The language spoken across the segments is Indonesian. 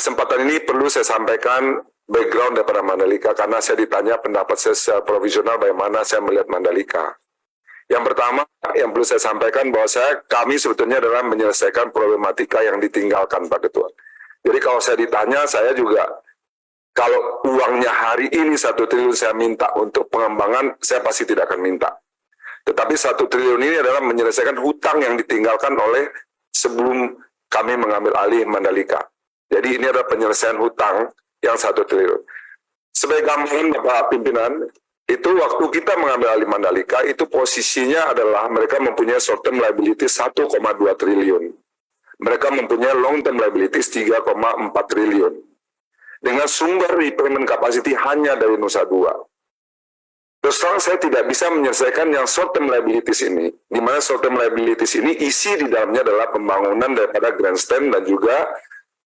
kesempatan ini perlu saya sampaikan background daripada Mandalika, karena saya ditanya pendapat saya secara provisional bagaimana saya melihat Mandalika. Yang pertama, yang perlu saya sampaikan bahwa kami sebetulnya adalah menyelesaikan problematika yang ditinggalkan, Pak Ketua. Jadi kalau saya ditanya, saya juga, kalau uangnya hari ini 1 triliun saya minta untuk pengembangan, saya pasti tidak akan minta. Tetapi 1 triliun ini adalah menyelesaikan hutang yang ditinggalkan oleh sebelum kami mengambil alih Mandalika. Jadi ini adalah penyelesaian hutang yang 1 triliun. Sebagai gambaran Bapak Pimpinan, itu waktu kita mengambil alih Mandalika, itu posisinya adalah mereka mempunyai short term liabilities 1,2 triliun. Mereka mempunyai long term liabilities 3,4 triliun. Dengan sumber repayment capacity hanya dari Nusa Dua. Terus terang saya tidak bisa menyelesaikan yang short term liabilities ini, di mana short term liabilities ini isi di dalamnya adalah pembangunan daripada grandstand dan juga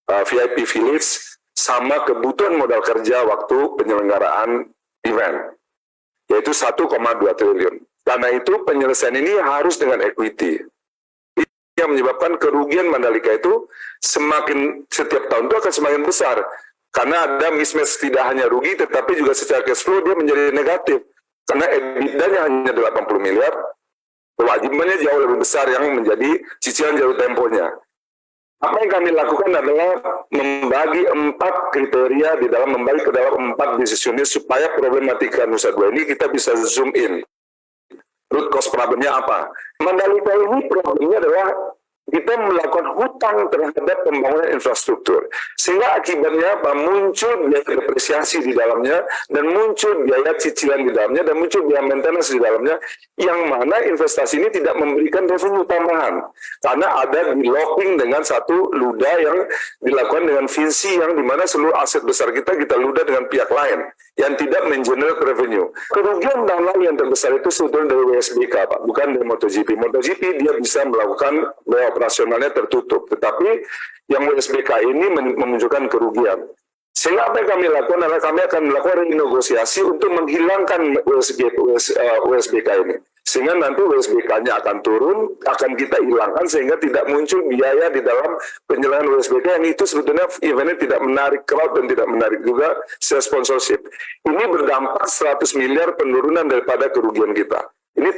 VIP Village sama kebutuhan modal kerja waktu penyelenggaraan event, yaitu 1,2 triliun. Karena itu penyelesaian ini harus dengan equity. Ini yang menyebabkan kerugian Mandalika itu setiap tahun itu akan semakin besar. Karena ada mismatch, tidak hanya rugi, tetapi juga secara cash flow dia menjadi negatif. Karena EBITDA-nya hanya 80 miliar, kewajibannya jauh lebih besar yang menjadi cicilan jauh temponya. Apa yang kami lakukan adalah membagi 4 kriteria di dalam membagi ke dalam 4 business unit supaya problematika Nusa Dua ini kita bisa zoom in. Root cause problemnya apa? Mandalika ini problemnya adalah kita melakukan hutang terhadap pembangunan infrastruktur. Sehingga akibatnya apa? Muncul biaya depresiasi di dalamnya, dan muncul biaya cicilan di dalamnya, dan muncul biaya maintenance di dalamnya, yang mana investasi ini tidak memberikan revenue tambahan. Karena ada di locking dengan satu luda yang dilakukan dengan visi yang dimana seluruh aset besar kita luda dengan pihak lain, yang tidak mengenerate revenue. Kerugian damai yang terbesar itu sebetulnya dari WSBK, Pak, bukan dari MotoGP. MotoGP dia bisa melakukan operasionalnya tertutup, tetapi yang WSBK ini menunjukkan kerugian. Sehingga apa yang kami lakukan adalah kami akan melakukan renegosiasi untuk menghilangkan WSBK ini. Sehingga nanti WSBK-nya akan turun, akan kita hilangkan sehingga tidak muncul biaya di dalam penyelenggaraan WSBK yang itu sebetulnya eventnya tidak menarik crowd dan tidak menarik juga sponsorship. Ini berdampak 100 miliar penurunan daripada kerugian kita. Ini